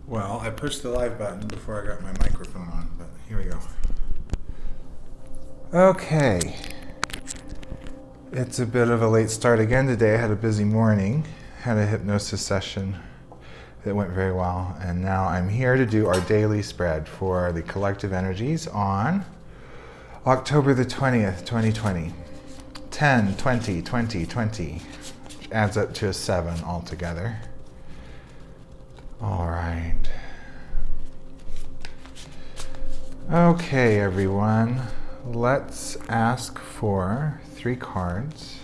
Well, I pushed the live button before I got my microphone on, but here we go. Okay. It's a bit of a late start again today. I had a busy morning, had a hypnosis session that went very well, and now I'm here to do our daily spread for the collective energies on October the 20th, 2020. 10, 20, 20, 20, which adds up to a 7 altogether. All right. Okay, everyone. Let's ask for 3 cards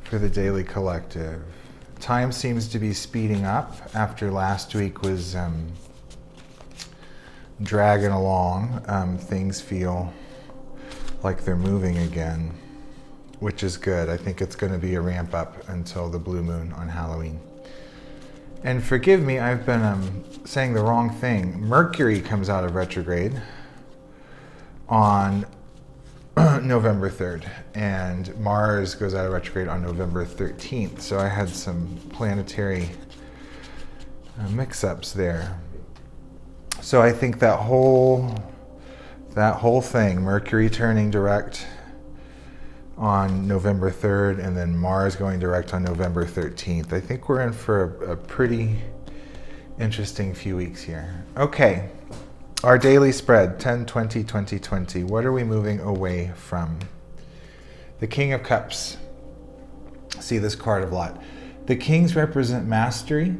for the daily collective. Time seems to be speeding up after last week was dragging along. Things feel like they're moving again, which is good. I think it's going to be a ramp up until the blue moon on Halloween. And forgive me, I've been saying the wrong thing. Mercury comes out of retrograde on November 3rd, and Mars goes out of retrograde on November 13th. So I had some planetary mix-ups there. So I think that whole thing, Mercury turning direct on November 3rd and then Mars going direct on November 13th. I think we're in for a pretty interesting few weeks here. Okay, our daily spread, 10, 20, 20, 20. What are we moving away from? The King of Cups. See this card a lot. The Kings represent mastery,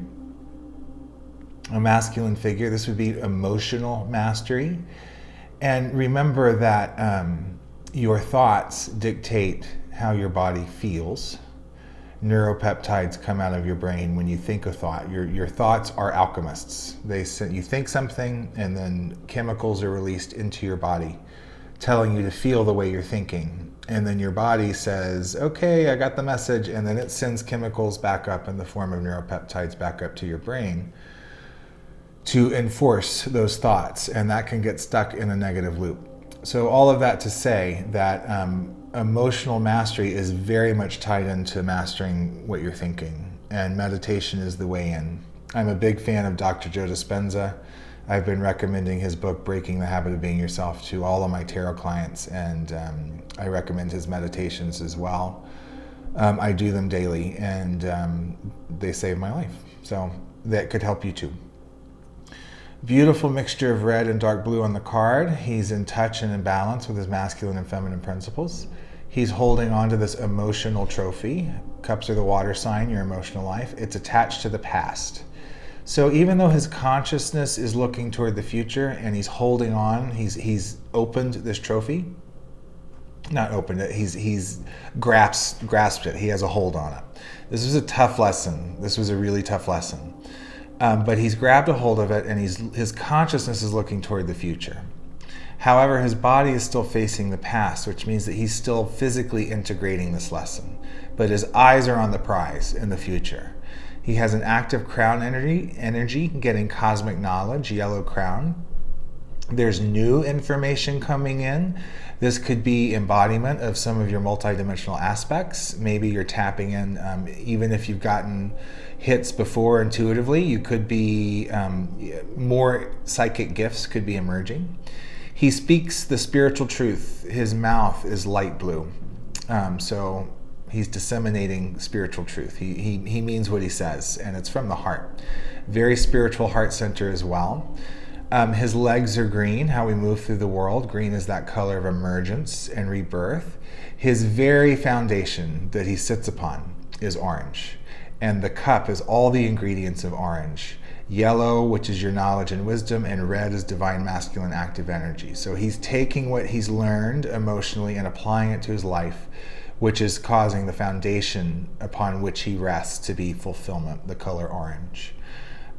a masculine figure. This would be emotional mastery. And remember that your thoughts dictate how your body feels. Neuropeptides come out of your brain when you think a thought. Your thoughts are alchemists. You think something, and then chemicals are released into your body, telling you to feel the way you're thinking. And then your body says, okay, I got the message, and then it sends chemicals back up in the form of neuropeptides back up to your brain to enforce those thoughts, and that can get stuck in a negative loop. So all of that to say that emotional mastery is very much tied into mastering what you're thinking, and meditation is the way in. I'm a big fan of Dr. Joe Dispenza. I've been recommending his book, Breaking the Habit of Being Yourself, to all of my tarot clients, and I recommend his meditations as well. I do them daily, and they save my life. So that could help you too. Beautiful mixture of red and dark blue on the card. He's in touch and in balance with his masculine and feminine principles. He's holding on to this emotional trophy. Cups are the water sign, your emotional life. It's attached to the past. So even though his consciousness is looking toward the future and he's holding on, he's opened this trophy. Not opened it, he's grasped it. He has a hold on it. This was a tough lesson. This was a really tough lesson. But he's grabbed a hold of it, and his consciousness is looking toward the future. However, his body is still facing the past, which means that he's still physically integrating this lesson. But his eyes are on the prize in the future. He has an active crown energy getting cosmic knowledge, yellow crown. There's new information coming in. This could be embodiment of some of your multidimensional aspects. Maybe you're tapping in, even if you've gotten hits before intuitively, you could be, more psychic gifts could be emerging. He speaks the spiritual truth. His mouth is light blue. So he's disseminating spiritual truth. He means what he says, and it's from the heart. Very spiritual heart center as well. His legs are green, how we move through the world. Green is that color of emergence and rebirth. His very foundation that he sits upon is orange. And the cup is all the ingredients of orange. Yellow, which is your knowledge and wisdom, and red is divine masculine active energy. So he's taking what he's learned emotionally and applying it to his life, which is causing the foundation upon which he rests to be fulfillment, the color orange.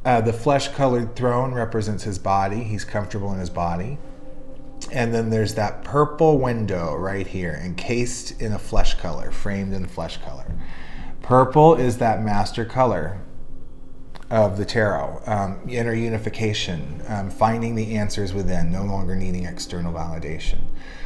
The flesh-colored throne represents his body. He's comfortable in his body. And then there's that purple window right here, encased in a flesh color, framed in flesh color. Purple is that master color of the tarot, inner unification, finding the answers within, no longer needing external validation.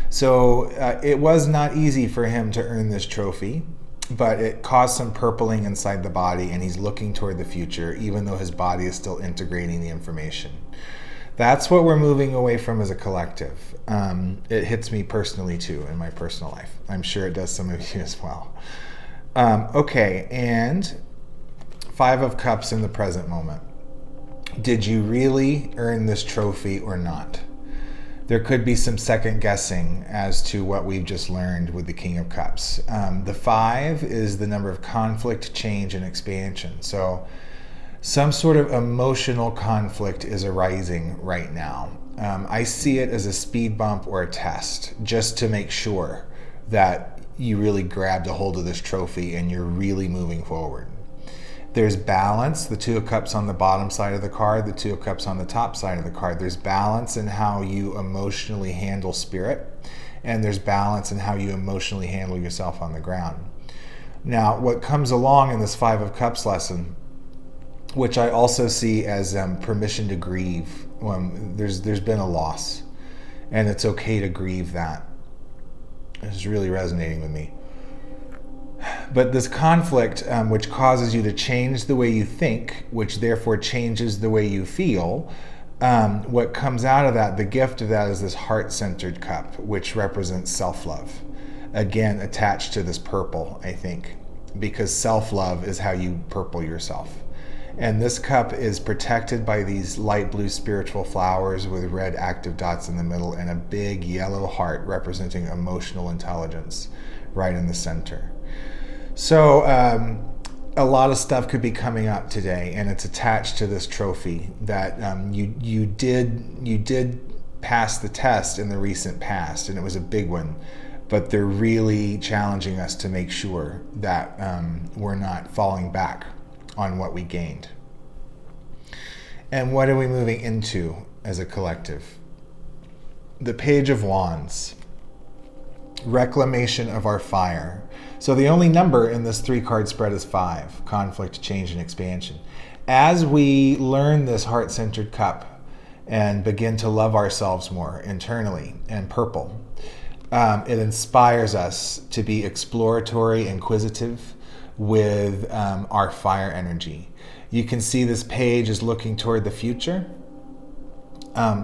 So it was not easy for him to earn this trophy. but it caused some purpling inside the body, and he's looking toward the future, even though his body is still integrating the information. That's what we're moving away from as a collective. It hits me personally too in my personal life. I'm sure it does some of you as well. Okay, and 5 of Cups in the present moment. Did you really earn this trophy or not? There could be some second guessing as to what we've just learned with the King of Cups. The 5 is the number of conflict, change, and expansion. So some sort of emotional conflict is arising right now. I see it as a speed bump or a test, just to make sure that you really grabbed a hold of this trophy and you're really moving forward. There's balance, the 2 of Cups on the bottom side of the card, the 2 of Cups on the top side of the card. There's balance in how you emotionally handle spirit, and there's balance in how you emotionally handle yourself on the ground. Now, what comes along in this 5 of Cups lesson, which I also see as permission to grieve. There's been a loss, and it's okay to grieve that. It's really resonating with me. But this conflict, which causes you to change the way you think, which therefore changes the way you feel, what comes out of that, the gift of that, is this heart-centered cup, which represents self-love. Again, attached to this purple, I think, because self-love is how you purple yourself. And this cup is protected by these light blue spiritual flowers with red active dots in the middle and a big yellow heart representing emotional intelligence right in the center. So a lot of stuff could be coming up today, and it's attached to this trophy that you did pass the test in the recent past, and it was a big one. But they're really challenging us to make sure that we're not falling back on what we gained. And what are we moving into as a collective? The Page of Wands. Reclamation of our fire. So the only number in this 3-card spread is 5, conflict, change, and expansion. As we learn this heart-centered cup and begin to love ourselves more internally and purple, it inspires us to be exploratory, inquisitive with our fire energy. You can see this page is looking toward the future.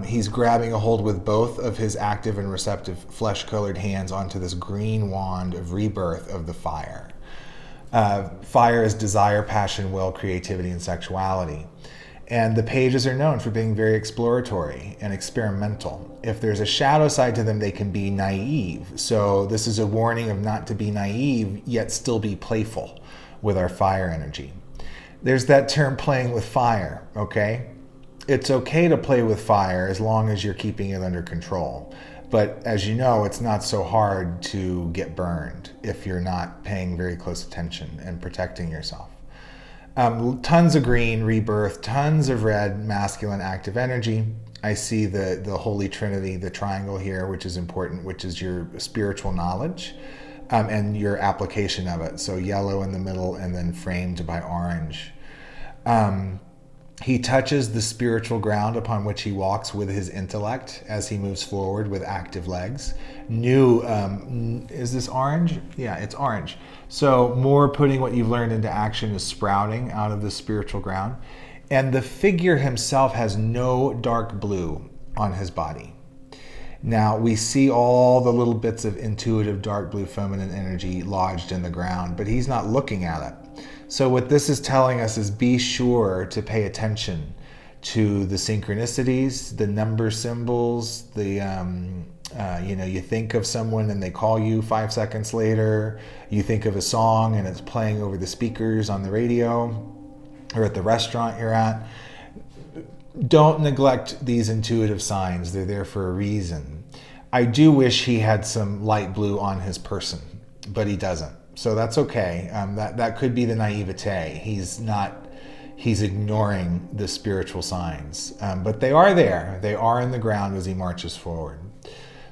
He's grabbing a hold with both of his active and receptive flesh-colored hands onto this green wand of rebirth of the fire. Fire is desire, passion, will, creativity, and sexuality. And the pages are known for being very exploratory and experimental. If there's a shadow side to them, they can be naive. So this is a warning of not to be naive, yet still be playful with our fire energy. There's that term, playing with fire, okay? It's okay to play with fire as long as you're keeping it under control. But as you know, it's not so hard to get burned if you're not paying very close attention and protecting yourself. Tons of green, rebirth, tons of red, masculine active energy. I see the Holy Trinity, the triangle here, which is important, which is your spiritual knowledge and your application of it. So yellow in the middle and then framed by orange. He touches the spiritual ground upon which he walks with his intellect as he moves forward with active legs. New, is this orange? Yeah, it's orange. So more putting what you've learned into action is sprouting out of the spiritual ground. And the figure himself has no dark blue on his body. Now, we see all the little bits of intuitive dark blue feminine energy lodged in the ground, but he's not looking at it. So what this is telling us is be sure to pay attention to the synchronicities, the number symbols, you think of someone and they call you 5 seconds later, you think of a song and it's playing over the speakers on the radio or at the restaurant you're at. Don't neglect these intuitive signs. They're there for a reason. I do wish he had some light blue on his person, but he doesn't. So that's okay. That could be the naivete. He's ignoring the spiritual signs, but they are there. They are in the ground as he marches forward.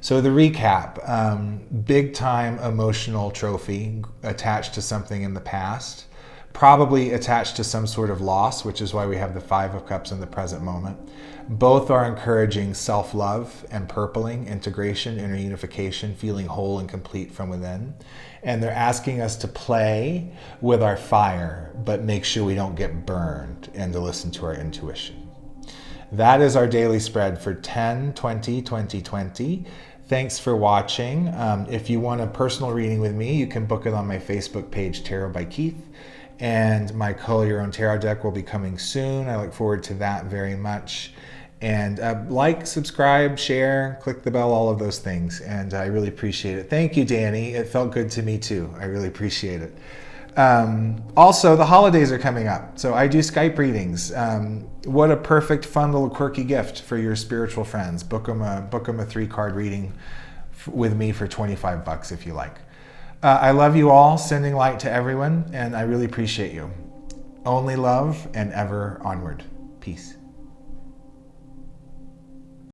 So the recap, big time emotional trophy attached to something in the past, probably attached to some sort of loss, which is why we have the Five of Cups in the present moment. Both are encouraging self-love and purpling, integration, inner unification, feeling whole and complete from within. And they're asking us to play with our fire, but make sure we don't get burned, and to listen to our intuition. That is our daily spread for 10/20/2020. Thanks for watching. If you want a personal reading with me, you can book it on my Facebook page, Tarot by Keith. And my Color Your Own Tarot deck will be coming soon. I look forward to that very much. And like, subscribe, share, click the bell, all of those things. And I really appreciate it. Thank you, Danny. It felt good to me too. I really appreciate it. Also, the holidays are coming up. So I do Skype readings. What a perfect, fun little quirky gift for your spiritual friends. Book them a 3-card reading with me for $25 if you like. I love you all, sending light to everyone, and I really appreciate you. Only love and ever onward. Peace.